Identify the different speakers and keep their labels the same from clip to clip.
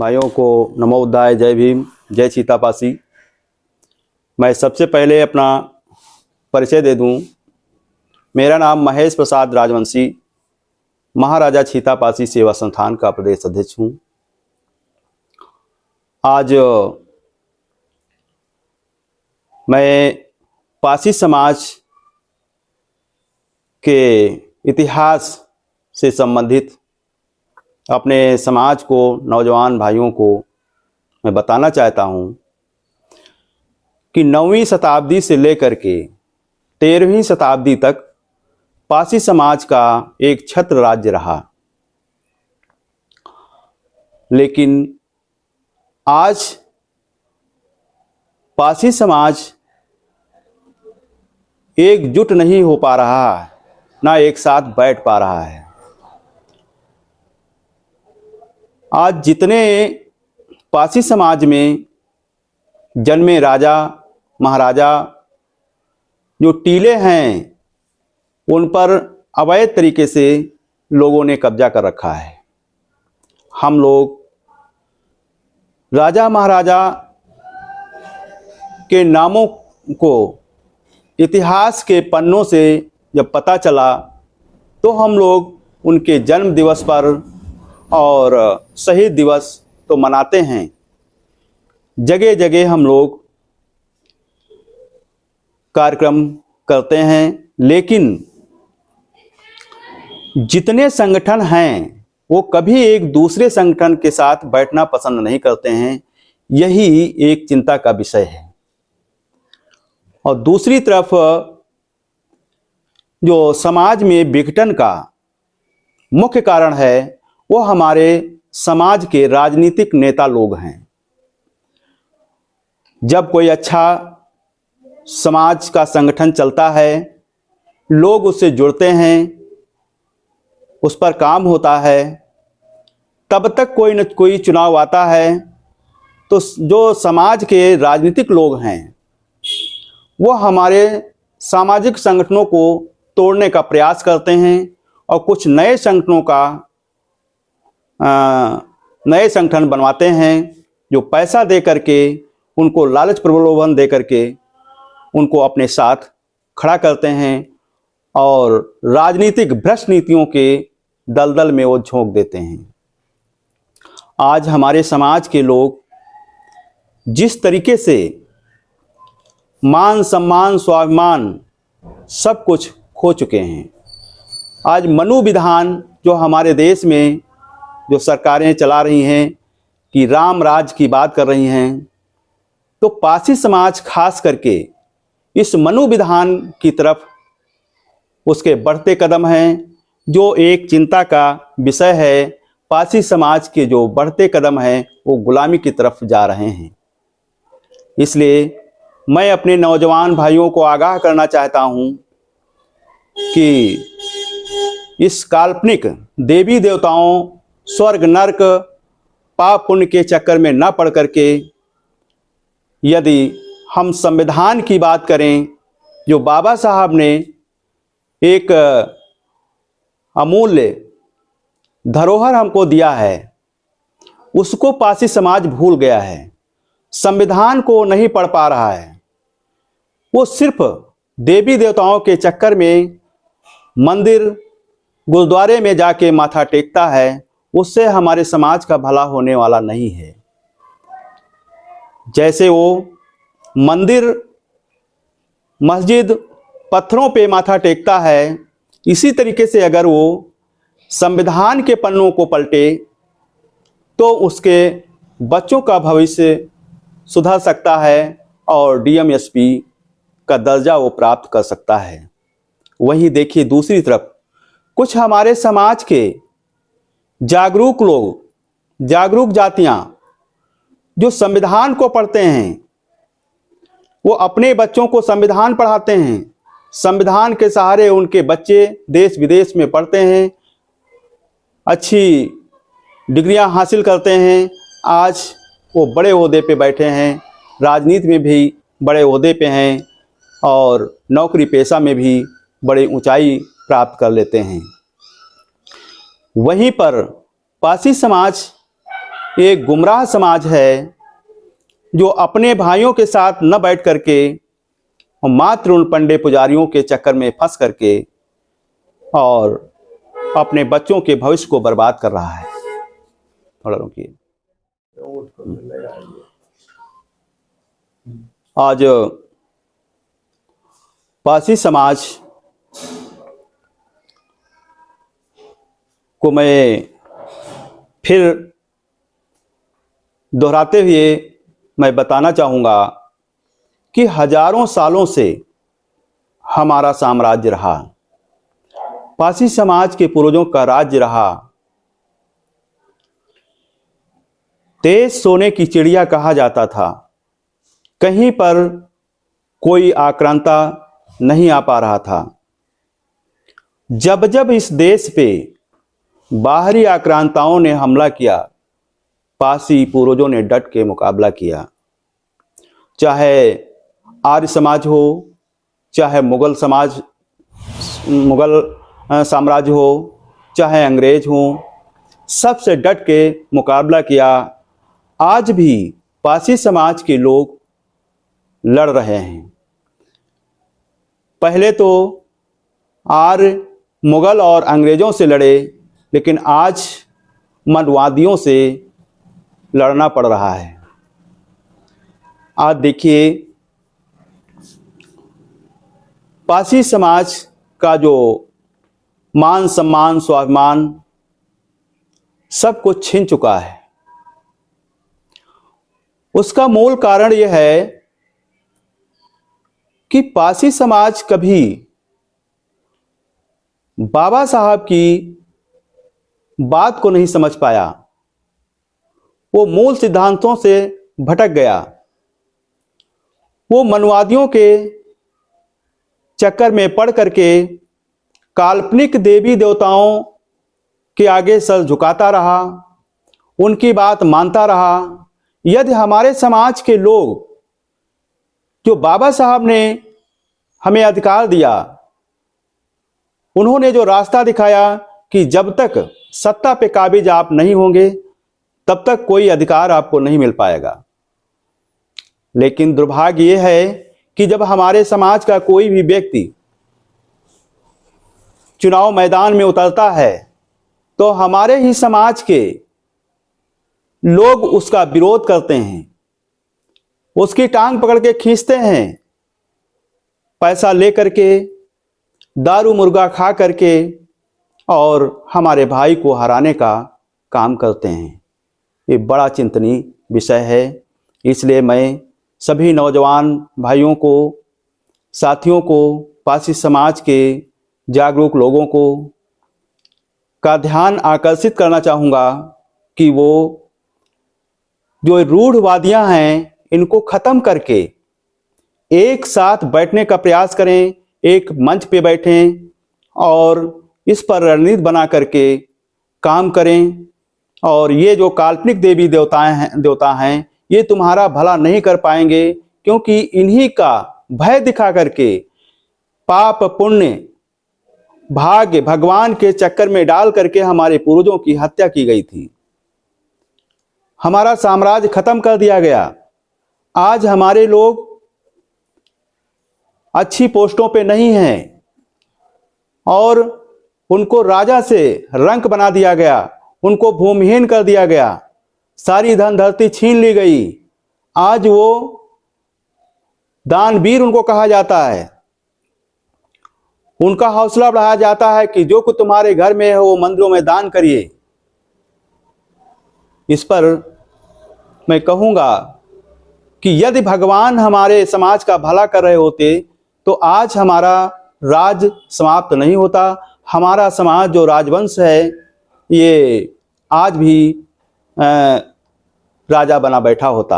Speaker 1: भाइयों को नमोबुद्धाय, जय भीम, जय सीतापासी। मैं सबसे पहले अपना परिचय दे दूं। मेरा नाम महेश प्रसाद राजवंशी, महाराजा सीतापासी सेवा संस्थान का प्रदेश अध्यक्ष हूं। आज मैं पासी समाज के इतिहास से संबंधित अपने समाज को, नौजवान भाइयों को मैं बताना चाहता हूं कि 9वीं शताब्दी से लेकर के 13वीं शताब्दी तक पासी समाज का एक छत्र राज्य रहा। लेकिन आज पासी समाज एकजुट नहीं हो पा रहा है, ना एक साथ बैठ पा रहा है। आज जितने पासी समाज में जन्मे राजा महाराजा जो टीले हैं, उन पर अवैध तरीके से लोगों ने कब्जा कर रखा है। हम लोग राजा महाराजा के नामों को इतिहास के पन्नों से जब पता चला तो हम लोग उनके जन्म दिवस पर और शहीद दिवस तो मनाते हैं। जगह जगह हम लोग कार्यक्रम करते हैं, लेकिन जितने संगठन हैं वो कभी एक दूसरे संगठन के साथ बैठना पसंद नहीं करते हैं। यही एक चिंता का विषय है। और दूसरी तरफ जो समाज में विघटन का मुख्य कारण है वो हमारे समाज के राजनीतिक नेता लोग हैं। जब कोई अच्छा समाज का संगठन चलता है, लोग उससे जुड़ते हैं, उस पर काम होता है, तब तक कोई न कोई चुनाव आता है तो जो समाज के राजनीतिक लोग हैं वो हमारे सामाजिक संगठनों को तोड़ने का प्रयास करते हैं और कुछ नए संगठनों का नए संगठन बनवाते हैं, जो पैसा दे करके, उनको लालच प्रलोभन दे करके उनको अपने साथ खड़ा करते हैं और राजनीतिक भ्रष्ट नीतियों के दलदल में वो झोंक देते हैं। आज हमारे समाज के लोग जिस तरीके से मान सम्मान स्वाभिमान सब कुछ खो चुके हैं। आज मनु विधान जो हमारे देश में जो सरकारें चला रही हैं कि राम राज की बात कर रही हैं, तो पासी समाज खास करके इस मनु विधान की तरफ उसके बढ़ते कदम हैं, जो एक चिंता का विषय है। पासी समाज के जो बढ़ते कदम हैं वो गुलामी की तरफ जा रहे हैं। इसलिए मैं अपने नौजवान भाइयों को आगाह करना चाहता हूं कि इस काल्पनिक देवी देवताओं, स्वर्ग नरक, पाप पुण्य के चक्कर में न पड़ करके यदि हम संविधान की बात करें, जो बाबा साहब ने एक अमूल्य धरोहर हमको दिया है, उसको पासी समाज भूल गया है। संविधान को नहीं पढ़ पा रहा है। वो सिर्फ देवी देवताओं के चक्कर में मंदिर गुरुद्वारे में जाके माथा टेकता है। उससे हमारे समाज का भला होने वाला नहीं है। जैसे वो मंदिर मस्जिद पत्थरों पे माथा टेकता है, इसी तरीके से अगर वो संविधान के पन्नों को पलटे तो उसके बच्चों का भविष्य सुधर सकता है और डीएम एसपी का दर्जा वो प्राप्त कर सकता है। वहीं देखिए दूसरी तरफ कुछ हमारे समाज के जागरूक लोग, जागरूक जातियां जो संविधान को पढ़ते हैं, वो अपने बच्चों को संविधान पढ़ाते हैं। संविधान के सहारे उनके बच्चे देश विदेश में पढ़ते हैं, अच्छी डिग्रियां हासिल करते हैं। आज वो बड़े ओहदे पे बैठे हैं, राजनीति में भी बड़े ओहदे पे हैं और नौकरी पेशा में भी बड़ी ऊंचाई प्राप्त कर लेते हैं। वहीं पर पासी समाज ये गुमराह समाज है जो अपने भाइयों के साथ न बैठ करके मात्र उन पंडे पुजारियों के चक्कर में फंस करके और अपने बच्चों के भविष्य को बर्बाद कर रहा है। थोड़ा रुकिए। आज पारसी समाज को मैं फिर दोहराते हुए मैं बताना चाहूँगा कि हजारों सालों से हमारा साम्राज्य रहा, पारसी समाज के पूर्वजों का राज्य रहा। देश सोने की चिड़िया कहा जाता था, कहीं पर कोई आक्रांता नहीं आ पा रहा था। जब जब इस देश पे बाहरी आक्रांताओं ने हमला किया, पारसी पूर्वजों ने डट के मुकाबला किया। चाहे आर्य समाज हो, चाहे मुगल साम्राज्य हो, चाहे अंग्रेज हो, सबसे डट के मुकाबला किया। आज भी पारसी समाज के लोग लड़ रहे हैं। पहले तो आर्य, मुगल और अंग्रेजों से लड़े, लेकिन आज मनवादियों से लड़ना पड़ रहा है। आज देखिए, पारसी समाज का जो मान सम्मान, स्वाभिमान सब कुछ छीन चुका है। उसका मूल कारण यह है कि पारसी समाज कभी बाबा साहब की बात को नहीं समझ पाया। वो मूल सिद्धांतों से भटक गया। वो मनवादियों के चक्कर में पड़ करके काल्पनिक देवी देवताओं के आगे सर झुकाता रहा, उनकी बात मानता रहा। यदि हमारे समाज के लोग, जो बाबा साहब ने हमें अधिकार दिया, उन्होंने जो रास्ता दिखाया कि जब तक सत्ता पे काबिज आप नहीं होंगे तब तक कोई अधिकार आपको नहीं मिल पाएगा। लेकिन दुर्भाग्य यह है कि जब हमारे समाज का कोई भी व्यक्ति चुनाव मैदान में उतरता है तो हमारे ही समाज के लोग उसका विरोध करते हैं, उसकी टांग पकड़ के खींचते हैं, पैसा ले करके, दारू मुर्गा खा करके, और हमारे भाई को हराने का काम करते हैं। ये बड़ा चिंतनीय विषय है। इसलिए मैं सभी नौजवान भाइयों को, साथियों को, पारसी समाज के जागरूक लोगों को का ध्यान आकर्षित करना चाहूँगा कि वो जो रूढ़वादियाँ हैं, इनको ख़त्म करके एक साथ बैठने का प्रयास करें, एक मंच पे बैठें और इस पर रणनीति बना करके काम करें। और ये जो काल्पनिक देवी देवता हैं, ये तुम्हारा भला नहीं कर पाएंगे, क्योंकि इन्हीं का भय दिखा करके पाप, पुण्य, भाग्य, भगवान के चक्कर में डाल करके हमारे पूर्वजों की हत्या की गई थी। हमारा साम्राज्य खत्म कर दिया गया। आज हमारे लोग अच्छी पोस्टों पे नहीं हैं और उनको राजा से रंक बना दिया गया, उनको भूमिहीन कर दिया गया, सारी धन धरती छीन ली गई। आज वो दानवीर उनको कहा जाता है, उनका हौसला बढ़ाया जाता है कि जो कुछ तुम्हारे घर में है वो मंदिरों में दान करिए। इस पर मैं कहूँगा कि यदि भगवान हमारे समाज का भला कर रहे होते तो आज हमारा राज समाप्त नहीं होता। हमारा समाज जो राजवंश है, ये आज भी राजा बना बैठा होता।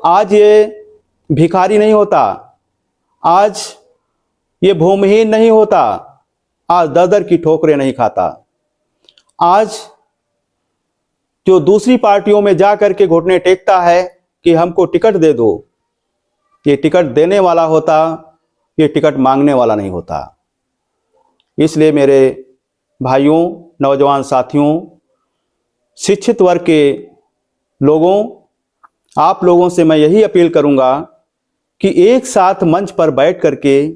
Speaker 1: आज ये भिखारी नहीं होता, आज ये भूमिहीन नहीं होता, आज दर दर की ठोकरें नहीं खाता। आज जो दूसरी पार्टियों में जा करके घुटने टेकता है कि हमको टिकट दे दो, ये टिकट देने वाला होता, ये टिकट मांगने वाला नहीं होता। इसलिए मेरे भाइयों, नौजवान साथियों, शिक्षित वर्ग के आप लोगों से मैं यही अपील करूंगा कि एक साथ मंच पर बैठ करके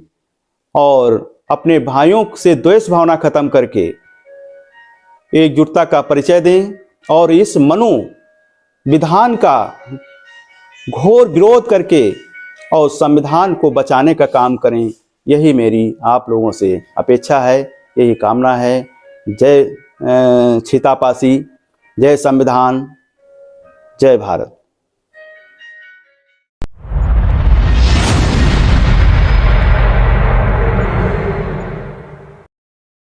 Speaker 1: और अपने भाइयों से द्वेष भावना खत्म करके एकजुटता का परिचय दें और इस मनु विधान का घोर विरोध करके और संविधान को बचाने का काम करें। यही मेरी आप लोगों से अपेक्षा है, यही कामना है। जय छितापासी, जय संविधान, जय भारत।